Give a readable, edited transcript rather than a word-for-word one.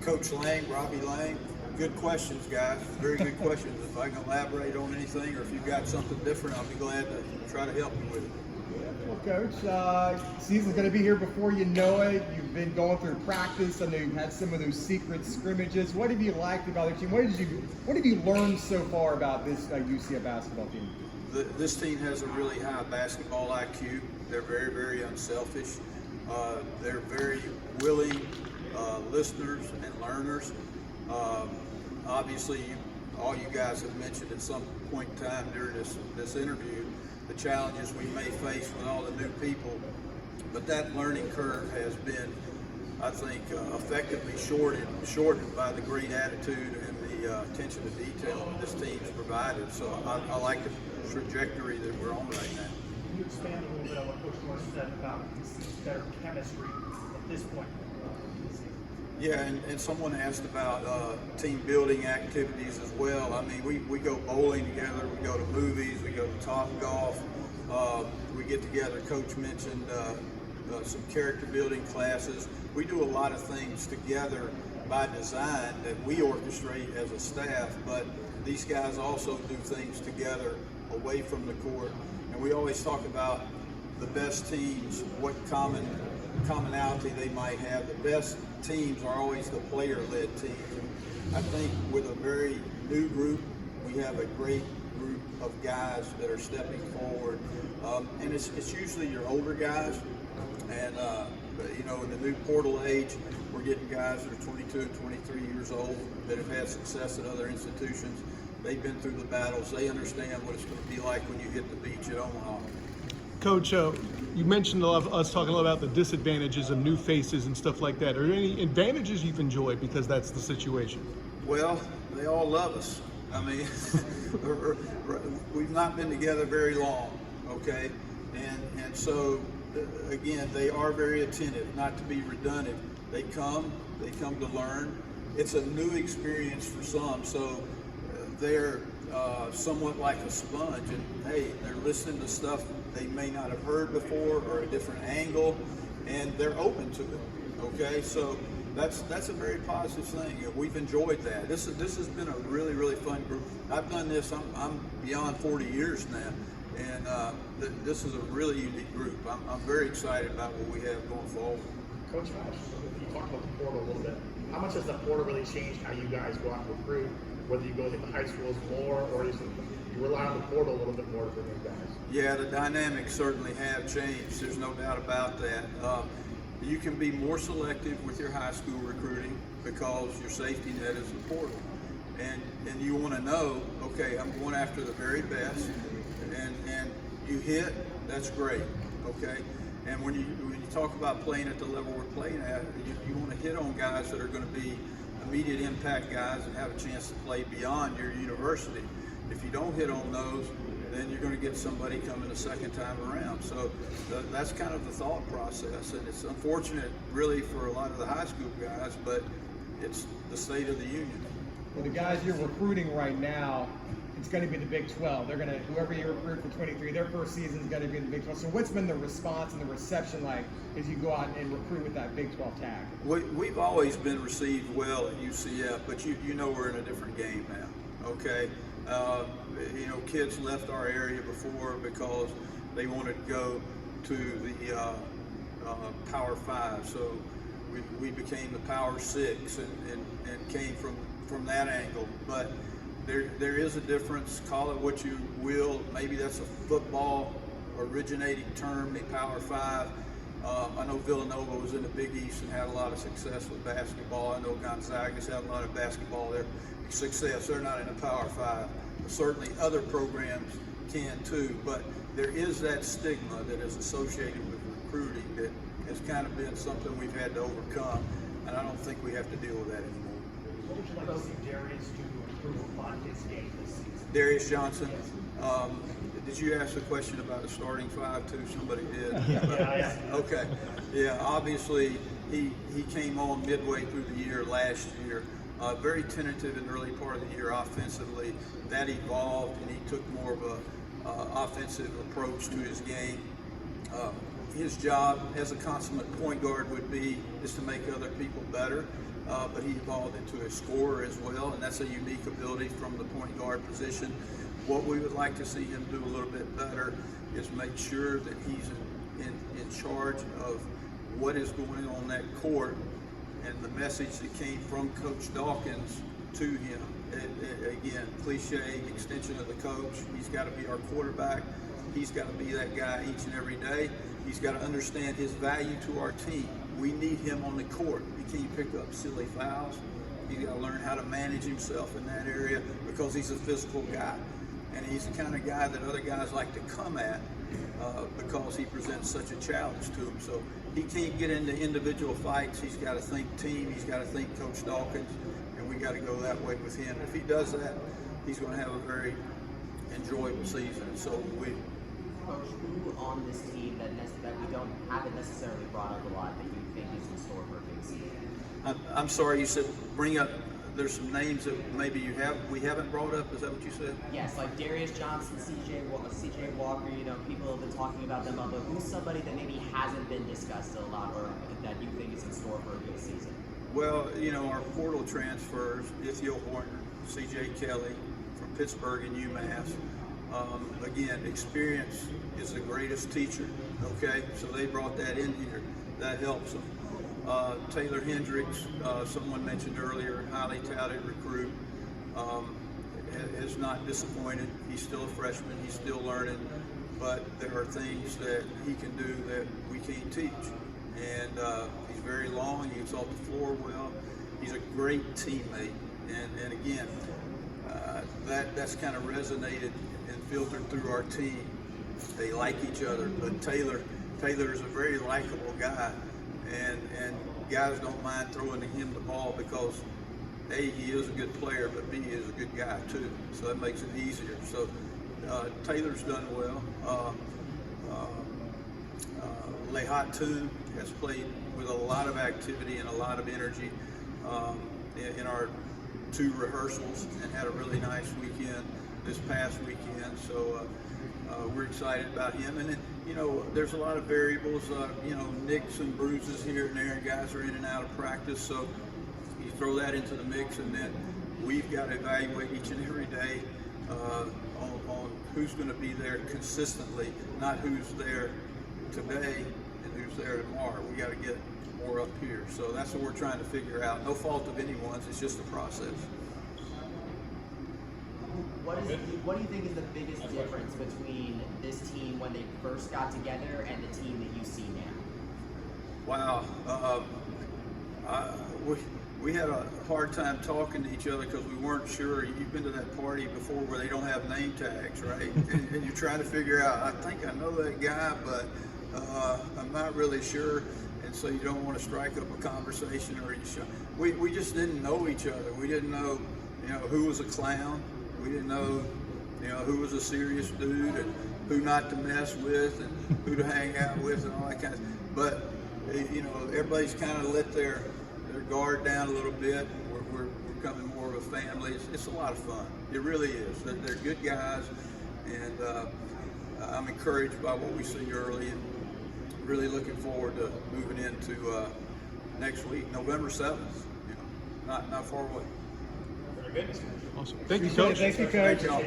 Coach Lang, Robbie Lang. Good questions, guys. Very good questions. If I can elaborate on anything or if you've got something different, I'll be glad to try to help you with it. Well, Coach, season's going to be here before you know it. You've been going through practice. I know you've had some of those secret scrimmages. What have you liked about the team? What have you learned so far about this UCF basketball team? This team has a really high basketball IQ. They're very, very unselfish. They're very willing listeners and learners. Obviously, all you guys have mentioned at some point in time during this interview the challenges we may face with all the new people, but that learning curve has been, I think, effectively shortened by the great attitude and the attention to detail that this team's provided. So I like the trajectory that we're on right now. Can you expand a little bit on what Coach Moore said about better chemistry at this point? Yeah, and someone asked about team building activities as well. I mean, we go bowling together, we go to movies, we go to Top Golf, we get together. Coach mentioned some character building classes. We do a lot of things together by design that we orchestrate as a staff, but these guys also do things together away from the court. And we always talk about the best teams, what commonality they might have. The best teams are always the player-led teams. I think with a very new group, we have a great group of guys that are stepping forward. And it's usually your older guys. And, you know, in the new portal age, we're getting guys that are 22 and 23 years old that have had success at other institutions. They've been through the battles. They understand what it's going to be like when you hit the beach at Omaha. Coach, you mentioned us talking a lot about the disadvantages of new faces and stuff like that. Are there any advantages you've enjoyed because that's the situation? Well, they all love us. I mean, we've not been together very long, okay? And so, again, they are very attentive, not to be redundant. They come to learn. It's a new experience for some, so they're somewhat like a sponge, and hey, they're listening to stuff they may not have heard before or a different angle, and they're open to it. Okay, so that's a very positive thing. We've enjoyed that. This has been a really, really fun group. I've done this. I'm beyond 40 years now, and this is a really unique group. I'm very excited about what we have going forward. Coach, you talked about the portal a little bit. How much has the portal really changed how you guys go out and recruit? Whether you go to the high schools more, or you rely on the portal a little bit more for new guys? Yeah, the dynamics certainly have changed. There's no doubt about that. You can be more selective with your high school recruiting because your safety net is the portal. And you want to know, okay, I'm going after the very best, and you hit, that's great, okay? And when you talk about playing at the level we're playing at, you want to hit on guys that are going to be immediate impact guys and have a chance to play beyond your university. If you don't hit on those, then you're going to get somebody coming a second time around. So that's kind of the thought process, and it's unfortunate really for a lot of the high school guys, but it's the state of the union. Well, the guys you're recruiting right now, it's going to be the Big 12. They're going to, whoever you recruit for 23, their first season is going to be in the Big 12. So what's been the response and the reception like as you go out and recruit with that Big 12 tag? We've always been received well at UCF, but you know we're in a different game now, okay? You know, kids left our area before because they wanted to go to the Power 5. So we became the Power 6 and came from that angle. But there is a difference. Call it what you will. Maybe that's a football originating term, the Power 5. I know Villanova was in the Big East and had a lot of success with basketball. I know Gonzaga's had a lot of basketball there. Success. They're not in the Power 5. But certainly other programs can too. But there is that stigma that is associated with recruiting that has kind of been something we've had to overcome, and I don't think we have to deal with that anymore. What would you like to see Darius do to improve upon his game this season? Darius Johnson. Did you ask a question about the starting 5 too? Somebody did. Yeah. Okay. Yeah. Obviously, he came on midway through the year last year. Very tentative in the early part of the year offensively. That evolved, and he took more of a offensive approach to his game. his job as a consummate point guard would be is to make other people better, but he evolved into a scorer as well, and that's a unique ability from the point guard position. What we would like to see him do a little bit better is make sure that he's in charge of what is going on that court, and the message that came from Coach Dawkins to him. Again, cliche extension of the coach. He's got to be our quarterback. He's got to be that guy each and every day. He's got to understand his value to our team. We need him on the court. He can't pick up silly fouls. He's got to learn how to manage himself in that area because he's a physical guy. And he's the kind of guy that other guys like to come at because he presents such a challenge to him. So he can't get into individual fights. He's got to think team. He's got to think Coach Dawkins. And we got to go that way with him. If he does that, he's going to have a very enjoyable season. So Coach, who on this team that we haven't necessarily brought up a lot that you think is in store for a big season? I'm sorry, you said bring up. There's some names that maybe we haven't brought up. Is that what you said? Yes, like Darius Johnson, CJ Walker. You know, people have been talking about them, but who's somebody that maybe hasn't been discussed a lot, or that you think is in store for a good season? Well, you know, our portal transfers, Ithiel Horner, CJ Kelly from Pittsburgh and UMass. Again, experience is the greatest teacher, okay? So they brought that in here. That helps them. Taylor Hendricks, someone mentioned earlier, highly touted recruit, has not disappointed. He's still a freshman. He's still learning. But there are things that he can do that we can't teach. And he's very long. He gets off the floor well. He's a great teammate. And again, that's kind of resonated and filtered through our team. They like each other. But Taylor is a very likable guy. And guys don't mind throwing him the ball because A, he is a good player, but B, he is a good guy too. So that makes it easier. So Taylor's done well. Lehatun has played with a lot of activity and a lot of energy in our 2 rehearsals and had a really nice weekend this past weekend. So we're excited about him. And then, you know, there's a lot of variables, you know, nicks and bruises here and there, and guys are in and out of practice. So you throw that into the mix, and then we've got to evaluate each and every day on who's going to be there consistently, not who's there today and who's there tomorrow. We got to get more up here. So that's what we're trying to figure out. No fault of anyone's, it's just a process. What do you think is the biggest difference between this team when they first got together and the team that you see now? Wow. We had a hard time talking to each other because we weren't sure. You've been to that party before where they don't have name tags, right? and you're trying to figure out, I think I know that guy, but I'm not really sure. And so you don't want to strike up a conversation, or we just didn't know each other. We didn't know, you know, who was a clown. We didn't know, you know, who was a serious dude and who not to mess with and who to hang out with and all that kind of stuff. But, you know, everybody's kind of let their guard down a little bit. We're becoming more of a family. It's a lot of fun. It really is. They're good guys, and I'm encouraged by what we see early, and really looking forward to moving into next week, November 7th. You know, not far away. Very good. Awesome. Thank you, Appreciate it. Coach. Thank you, Coach. Thank y'all.